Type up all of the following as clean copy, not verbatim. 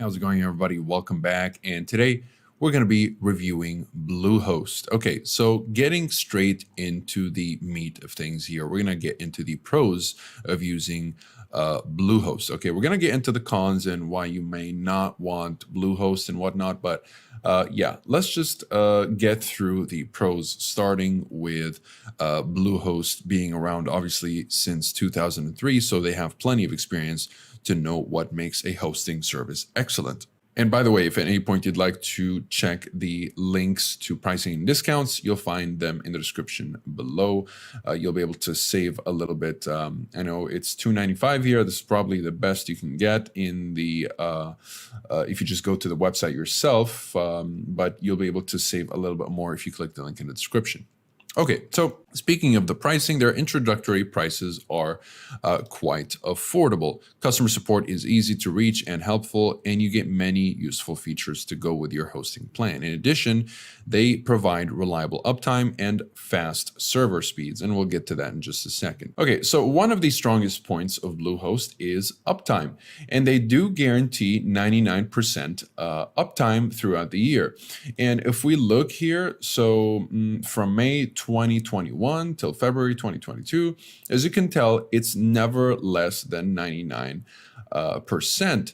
How's it going, everybody? Welcome back. And today we're going to be reviewing Bluehost. Okay, so getting straight into the meat of things here, we're going to get into the pros of using Bluehost. Okay, we're going to get into the cons and why you may not want Bluehost and whatnot. But yeah, let's just get through the pros, starting with Bluehost being around obviously since 2003. So they have plenty of experience to know what makes a hosting service excellent. And by the way, if at any point you'd like to check the links to pricing and discounts, you'll find them in the description below. You'll be able to save a little bit. I know it's $2.95 here. This is probably the best you can get in the if you just go to the website yourself, but you'll be able to save a little bit more if you click the link in the description. Okay, so speaking of the pricing, their introductory prices are quite affordable. Customer support is easy to reach and helpful, and you get many useful features to go with your hosting plan. In addition, they provide reliable uptime and fast server speeds, and we'll get to that in just a second. Okay, so one of the strongest points of Bluehost is uptime, and they do guarantee 99% uptime throughout the year. And if we look here, so from May 2021 till February 2022, as you can tell, it's never less than 99%.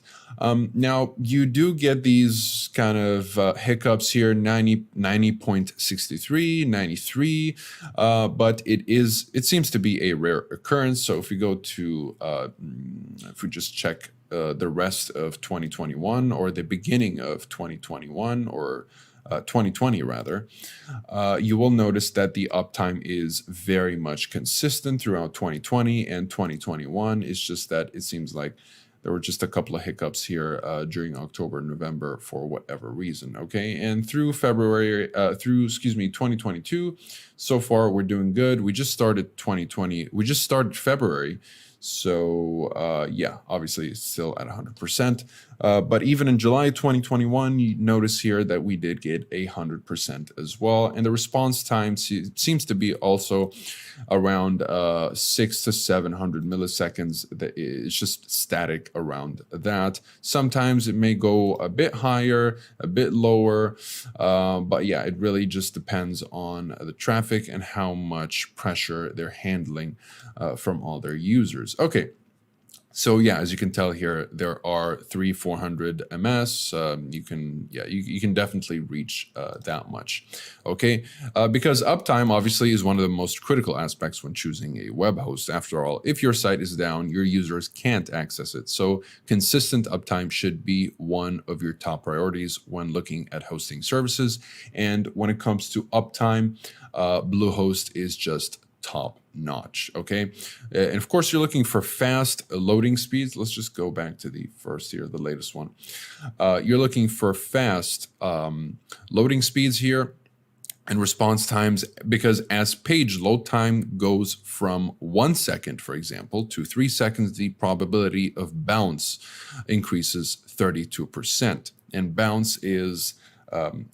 Now, you do get these kind of hiccups here, 90.63, 93, but it seems to be a rare occurrence. So if we go to, if we just check the rest of 2021 or the beginning of 2021 or 2020 rather, you will notice that the uptime is very much consistent throughout 2020 and 2021. It's just that it seems like there were just a couple of hiccups here during October and November for whatever reason. Okay, and through 2022, so far we're doing good. We just started February. So yeah, obviously it's still at 100%. But even in July 2021, you notice here that we did get 100% as well. And the response time seems to be also around 600 to 700 milliseconds. It's just static around that. Sometimes it may go a bit higher, a bit lower. But yeah, it really just depends on the traffic and how much pressure they're handling from all their users. Okay, so yeah, as you can tell here, there are 400 ms. You can definitely reach that much. Okay, because uptime obviously is one of the most critical aspects when choosing a web host. After all, if your site is down, your users can't access it. So consistent uptime should be one of your top priorities when looking at hosting services. And when it comes to uptime, Bluehost is just top notch. Okay, and of course you're looking for fast loading speeds. Let's just go back to the first here, the latest one. You're looking for fast loading speeds here and response times, because as page load time goes from 1 second, for example, to 3 seconds, the probability of bounce increases 32%. And bounce is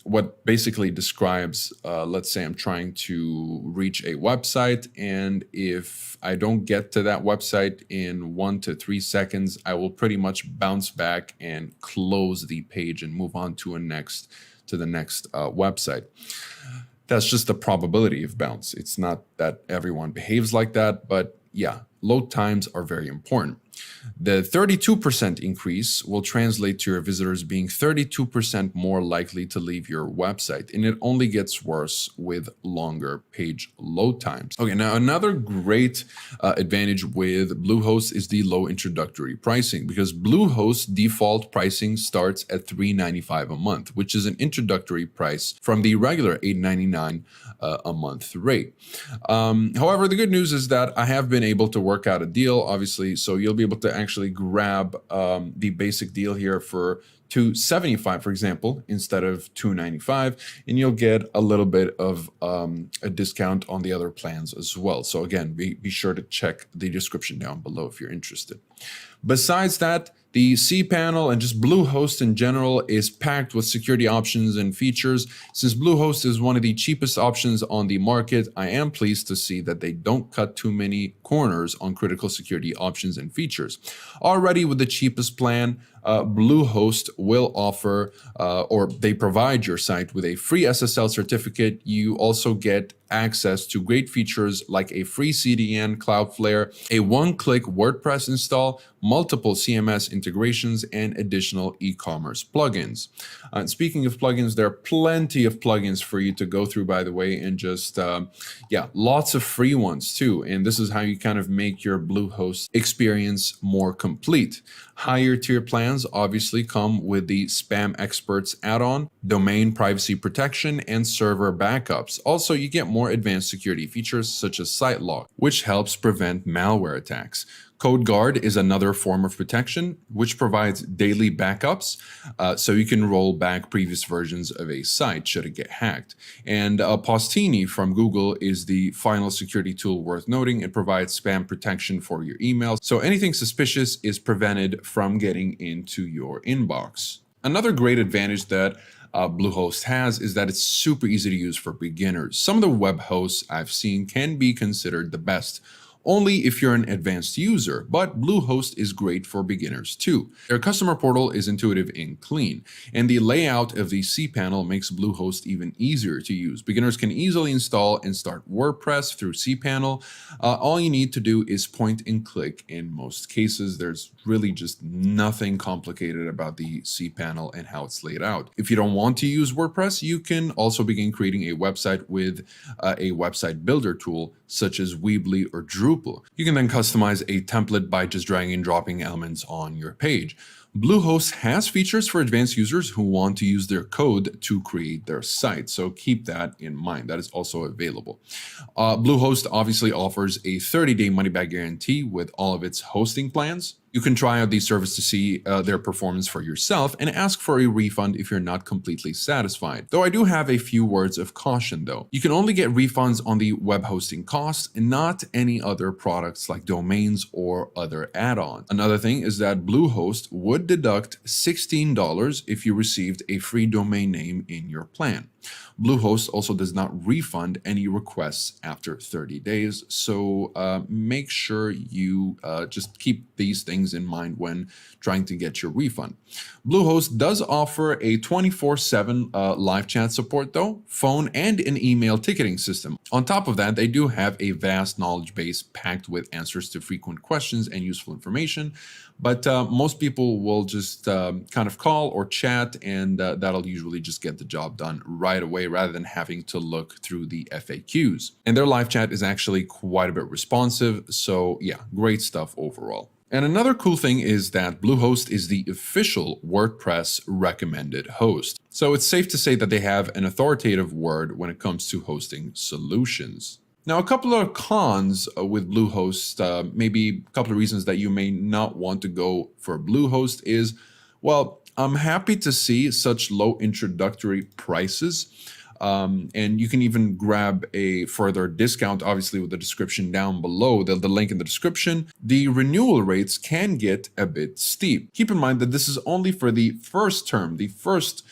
what basically describes, let's say I'm trying to reach a website, and if I don't get to that website in 1 to 3 seconds, I will pretty much bounce back and close the page and move on to the next website. That's just the probability of bounce. It's not that everyone behaves like that, but yeah, load times are very important. The 32% increase will translate to your visitors being 32% more likely to leave your website, and it only gets worse with longer page load times. Okay, now another great advantage with Bluehost is the low introductory pricing, because Bluehost default pricing starts at $3.95 a month, which is an introductory price from the regular $8.99 a month rate. However, the good news is that I have been able to work out a deal, obviously, so you'll be able to actually grab the basic deal here for $2.75, for example, instead of $2.95, and you'll get a little bit of a discount on the other plans as well. So again, be sure to check the description down below if you're interested. Besides that, the cPanel and just Bluehost in general is packed with security options and features. Since Bluehost is one of the cheapest options on the market, I am pleased to see that they don't cut too many corners on critical security options and features. Already with the cheapest plan, Bluehost will offer or they provide your site with a free SSL certificate. You also get access to great features like a free CDN, Cloudflare, a one-click WordPress install, multiple CMS integrations, and additional e-commerce plugins. Speaking of plugins, there are plenty of plugins for you to go through, by the way, and just, lots of free ones too. And this is how you kind of make your Bluehost experience more complete. Higher tier plans obviously come with the Spam Experts add-on, domain privacy protection, and server backups. Also, you get more advanced security features such as SiteLock, which helps prevent malware attacks. CodeGuard is another form of protection, which provides daily backups, so you can roll back previous versions of a site should it get hacked. And Postini from Google is the final security tool worth noting. It provides spam protection for your email, so anything suspicious is prevented from getting into your inbox. Another great advantage that Bluehost has is that it's super easy to use for beginners. Some of the web hosts I've seen can be considered the best, only if you're an advanced user, but Bluehost is great for beginners too. Their customer portal is intuitive and clean, and the layout of the cPanel makes Bluehost even easier to use. Beginners can easily install and start WordPress through cPanel. All you need to do is point and click in most cases. There's really just nothing complicated about the cPanel and how it's laid out. If you don't want to use WordPress, you can also begin creating a website with a website builder tool such as Weebly or Drupal. You can then customize a template by just dragging and dropping elements on your page. Bluehost has features for advanced users who want to use their code to create their site, so keep that in mind. That is also available. Bluehost obviously offers a 30-day money-back guarantee with all of its hosting plans. You can try out these services to see their performance for yourself and ask for a refund if you're not completely satisfied. Though I do have a few words of caution though. You can only get refunds on the web hosting costs and not any other products like domains or other add-ons. Another thing is that Bluehost would deduct $16 if you received a free domain name in your plan. Bluehost also does not refund any requests after 30 days, so make sure you just keep these things in mind when trying to get your refund. Bluehost does offer a 24/7 live chat support though, phone and an email ticketing system. On top of that, they do have a vast knowledge base packed with answers to frequent questions and useful information, but most people will just kind of call or chat, and that'll usually just get the job done right away rather than having to look through the FAQs. And their live chat is actually quite a bit responsive, so yeah, great stuff overall. And another cool thing is that Bluehost is the official WordPress recommended host. So it's safe to say that they have an authoritative word when it comes to hosting solutions. Now, a couple of cons with Bluehost, maybe a couple of reasons that you may not want to go for Bluehost is, well, I'm happy to see such low introductory prices. And you can even grab a further discount, obviously, with the description down below, the link in the description. The renewal rates can get a bit steep. Keep in mind that this is only for the first term, the first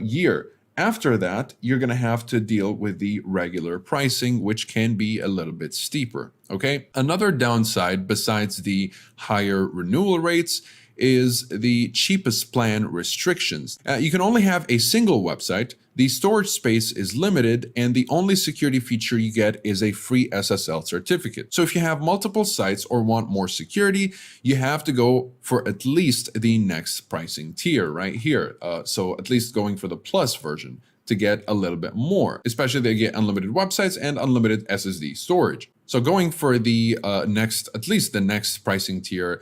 year. After that, you're going to have to deal with the regular pricing, which can be a little bit steeper. Okay. Another downside besides the higher renewal rates is the cheapest plan restrictions. You can only have a single website, the storage space is limited, and the only security feature you get is a free SSL certificate. So if you have multiple sites or want more security, you have to go for at least the next pricing tier right here. So at least going for the plus version to get a little bit more, especially they get unlimited websites and unlimited SSD storage. So going for the at least the next pricing tier,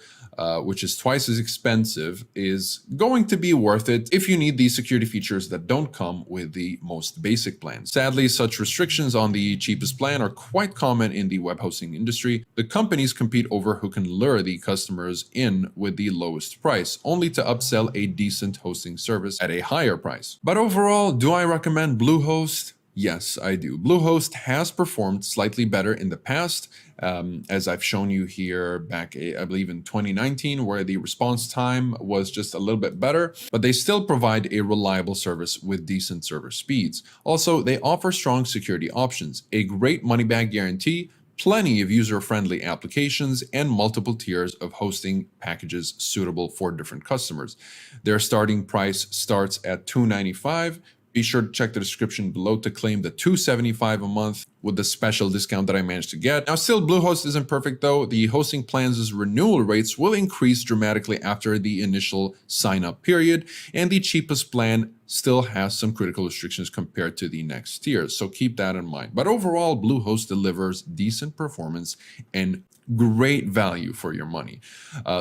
which is twice as expensive, is going to be worth it if you need the security features that don't come with the most basic plan. Sadly, such restrictions on the cheapest plan are quite common in the web hosting industry. The companies compete over who can lure the customers in with the lowest price, only to upsell a decent hosting service at a higher price. But overall, do I recommend Bluehost? Yes, I do. Bluehost has performed slightly better in the past, as I've shown you here back, I believe in 2019, where the response time was just a little bit better, but they still provide a reliable service with decent server speeds. Also, they offer strong security options, a great money-back guarantee, plenty of user-friendly applications, and multiple tiers of hosting packages suitable for different customers. Their starting price starts at $295. Be sure to check the description below to claim the $275 a month with the special discount that I managed to get. Now, still, Bluehost isn't perfect though. The hosting plans' renewal rates will increase dramatically after the initial sign-up period, and the cheapest plan still has some critical restrictions compared to the next tiers, so keep that in mind. But overall, Bluehost delivers decent performance and great value for your money.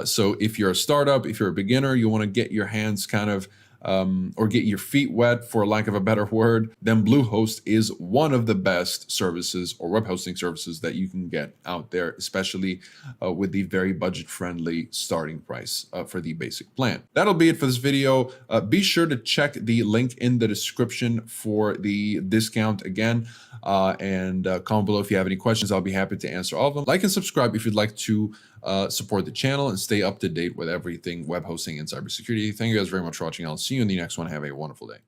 So if you're a startup, if you're a beginner, you want to get your hands kind of or get your feet wet, for lack of a better word, then Bluehost is one of the best services or web hosting services that you can get out there, especially with the very budget-friendly starting price for the basic plan. That'll be it for this video. Be sure to check the link in the description for the discount again, and comment below if you have any questions. I'll be happy to answer all of them. Like and subscribe if you'd like to support the channel and stay up to date with everything web hosting and cybersecurity. Thank you guys very much for watching. I'll see you in the next one. Have a wonderful day.